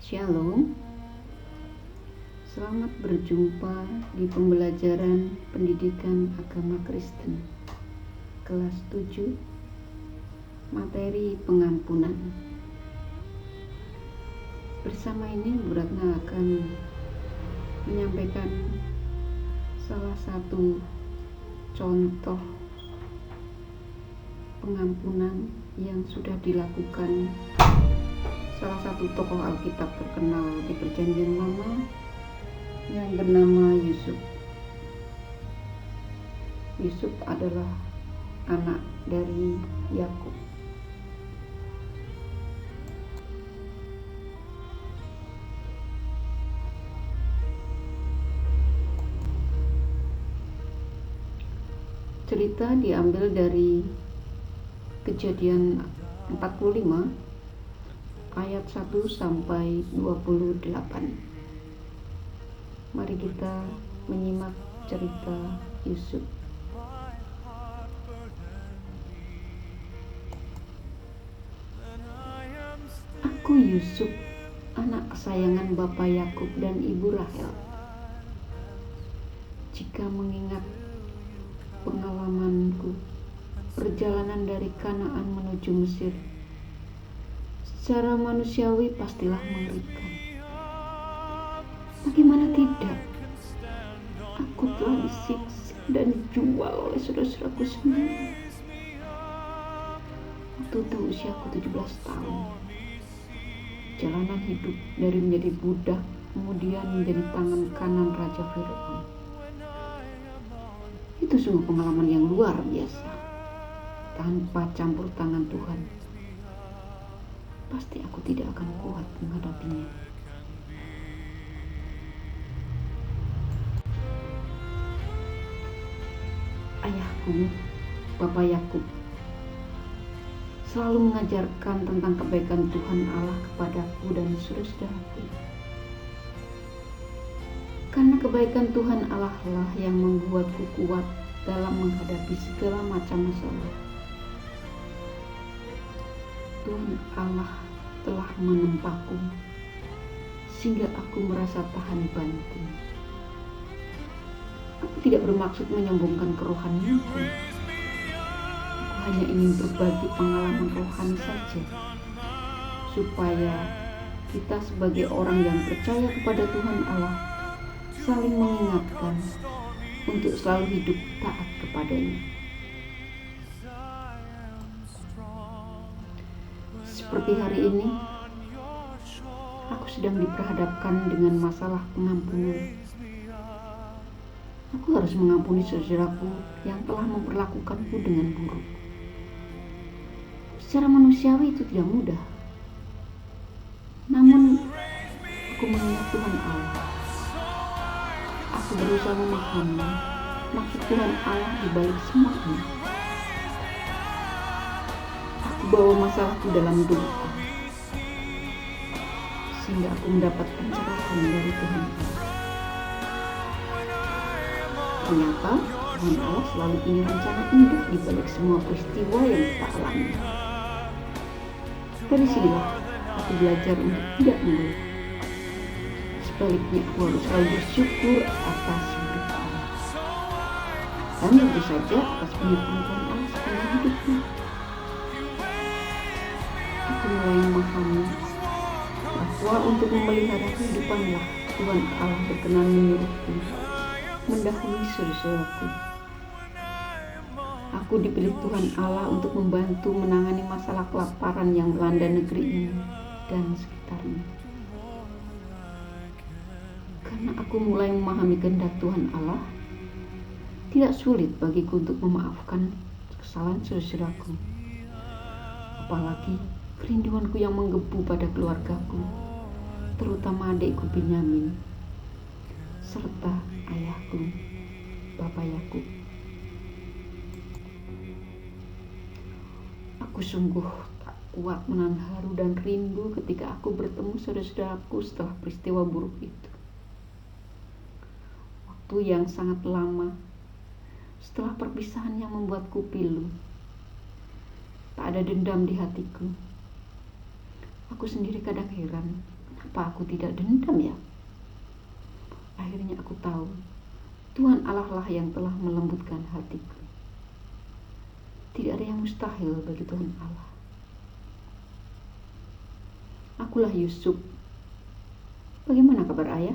Shalom, selamat berjumpa di pembelajaran pendidikan agama Kristen kelas 7, materi pengampunan. Bersama ini Bu Ratna akan menyampaikan salah satu contoh pengampunan yang sudah dilakukan salah satu tokoh Alkitab terkenal di Perjanjian Lama yang bernama Yusuf. Yusuf adalah anak dari Yakub. Cerita diambil dari Kejadian 45 ayat 1 sampai 28. Mari kita menyimak cerita Yusuf. Aku Yusuf, anak kesayangan Bapa Yakub dan Ibu Rahel. Jika mengingat pengalamanku, perjalanan dari Kanaan menuju Mesir, secara manusiawi pastilah mengerikan. Bagaimana tidak? Aku telah disiksa dan dijual oleh saudara-saudaraku sendiri. Waktu itu usiaku 17 tahun. Jalanan hidup dari menjadi budak, kemudian menjadi tangan kanan Raja Firaun. Itu sungguh pengalaman yang luar biasa. Tanpa campur tangan Tuhan, pasti aku tidak akan kuat menghadapinya. Ayahku, Bapa Yakub, selalu mengajarkan tentang kebaikan Tuhan Allah kepadaku dan saudara-saudaraku. Karena kebaikan Tuhan Allah lah yang membuatku kuat dalam menghadapi segala macam masalah. Tuhan Allah telah menempaku sehingga aku merasa tahan banting. Aku tidak bermaksud menyombongkan kerohanianku. Aku hanya ingin berbagi pengalaman rohani saja, supaya kita sebagai orang yang percaya kepada Tuhan Allah saling mengingatkan untuk selalu hidup taat kepadanya. Seperti hari ini, aku sedang diperhadapkan dengan masalah pengampunan. Aku harus mengampuni saudaraku yang telah memperlakukanku dengan buruk. Secara manusiawi itu tidak mudah. Namun, aku mengingat Tuhan Allah. Aku berusaha memahami maksud Tuhan Allah di balik semuanya. Bawa masalahku dalam doa sehingga aku mendapat pencerahan dari Tuhan Allah. Ternyata Tuhan Allah selalu punya rencana indah di balik semua peristiwa yang kita alami. Dari sinilah aku belajar untuk tidak mengeluh. Sebaliknya aku harus selalu bersyukur atas berkat Allah. Dan tentu saja atas penyertaan Tuhan Allah sepanjang hidupku. Aku mulai memahami bahwa untuk memelihara kehidupanlah Tuhan Allah berkenan menyuruhku mendahului saudara-saudaraku. Aku dipilih Tuhan Allah untuk membantu menangani masalah kelaparan yang melanda negeri ini dan sekitarnya. Karena aku mulai memahami kehendak Tuhan Allah, tidak sulit bagiku untuk memaafkan kesalahan saudara-saudaraku. Apalagi kerinduanku yang menggebu pada keluargaku, terutama adikku Benyamin, serta ayahku, Bapa Yakub. Aku sungguh tak kuat menahan haru dan rindu ketika aku bertemu saudara-saudaraku setelah peristiwa buruk itu. Waktu yang sangat lama setelah perpisahan yang membuatku pilu. Tak ada dendam di hatiku. Aku sendiri kadang heran, Apa aku tidak dendam ya? Akhirnya aku tahu Tuhan Allah lah yang telah melembutkan hatiku. Tidak ada yang mustahil bagi Tuhan Allah. Akulah Yusuf. Bagaimana kabar ayah?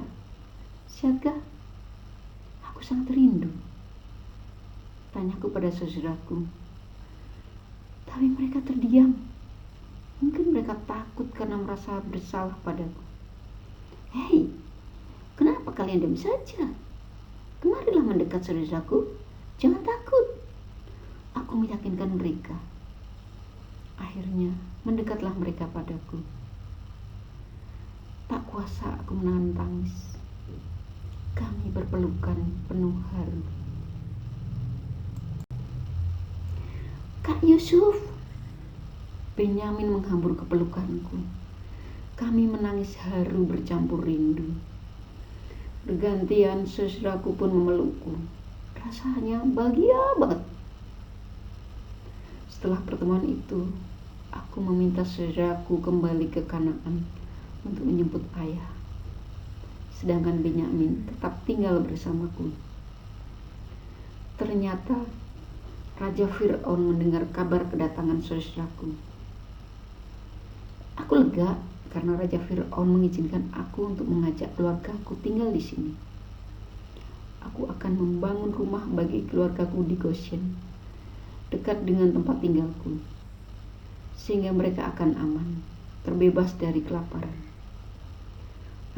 Sehatkah? Aku sangat rindu. Tanyaku pada saudaraku. Tapi mereka terdiam. Mungkin mereka takut karena merasa bersalah padaku. Hei, kenapa kalian diam saja? Kemarilah mendekat saudaraku. Jangan takut. Aku meyakinkan mereka. Akhirnya mendekatlah mereka padaku. Tak kuasa aku menahan tangis. Kami berpelukan penuh haru. Kak Yusuf, Benyamin menghambur ke pelukanku. Kami menangis haru bercampur rindu. Bergantian saudaraku pun memelukku. Rasanya bahagia banget. Setelah pertemuan itu, aku meminta saudaraku kembali ke Kanaan untuk menjemput ayah. Sedangkan Benyamin tetap tinggal bersamaku. Ternyata Raja Fir'aun mendengar kabar kedatangan saudaraku. Aku lega karena Raja Fir'aun mengizinkan aku untuk mengajak keluargaku tinggal di sini. Aku akan membangun rumah bagi keluargaku di Goshen, dekat dengan tempat tinggalku, sehingga mereka akan aman, terbebas dari kelaparan.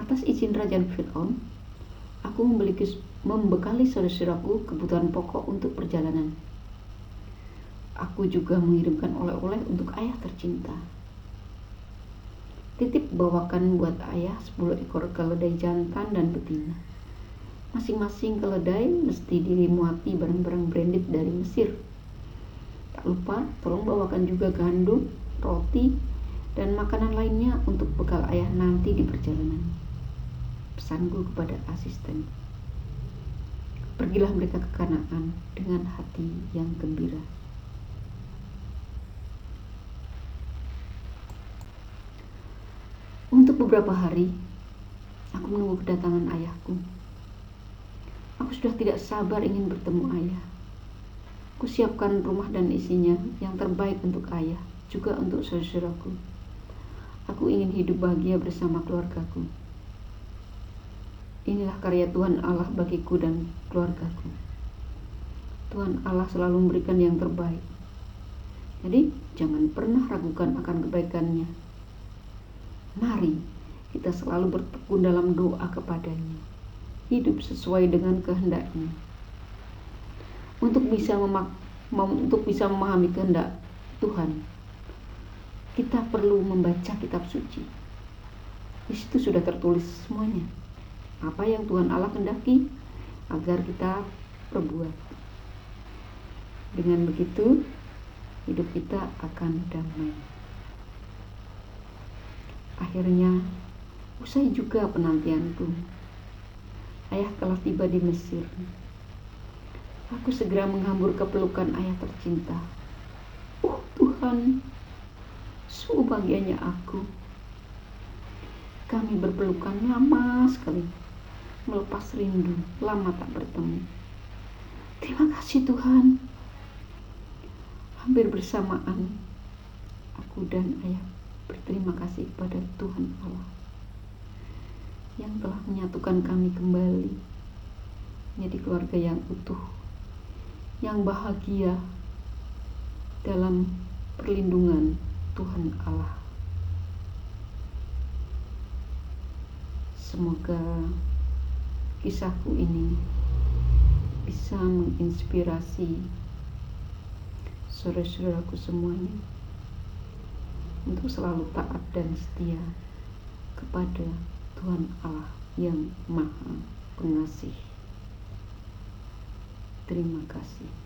Atas izin Raja Fir'aun, aku membekali saudara-saudaraku kebutuhan pokok untuk perjalanan. Aku juga mengirimkan oleh-oleh untuk ayah tercinta. Titip bawakan buat ayah 10 ekor keledai jantan dan betina. Masing-masing keledai mesti dimuati barang-barang branded dari Mesir. Tak lupa, tolong bawakan juga gandum, roti, dan makanan lainnya untuk bekal ayah nanti di perjalanan. Pesanku kepada asisten. Pergilah mereka ke Kanaan dengan hati yang gembira. Untuk beberapa hari, aku menunggu kedatangan ayahku. Aku sudah tidak sabar ingin bertemu ayah. Aku siapkan rumah dan isinya yang terbaik untuk ayah, juga untuk saudaraku. Aku ingin hidup bahagia bersama keluargaku. Inilah karya Tuhan Allah bagiku dan keluargaku. Tuhan Allah selalu memberikan yang terbaik. Jadi jangan pernah ragukan akan kebaikannya. Mari kita selalu bertekun dalam doa kepadanya. Hidup sesuai dengan kehendaknya. Untuk bisa memahami kehendak Tuhan, kita perlu membaca kitab suci. Di situ sudah tertulis semuanya. Apa yang Tuhan Allah kehendaki agar kita perbuat. Dengan begitu, hidup kita akan damai. Akhirnya, usai juga penantianku. Ayah telah tiba di Mesir. Aku segera menghambur ke pelukan ayah tercinta. Tuhan, sungguh bahagianya aku. Kami berpelukan lama sekali, melepas rindu, lama tak bertemu. Terima kasih Tuhan. Hampir bersamaan, aku dan ayah berterima kasih kepada Tuhan Allah yang telah menyatukan kami kembali menjadi keluarga yang utuh, yang bahagia dalam perlindungan Tuhan Allah. Semoga kisahku ini bisa menginspirasi saudara-saudaraku semuanya untuk selalu taat dan setia kepada Tuhan Allah yang Maha Pengasih. Terima kasih.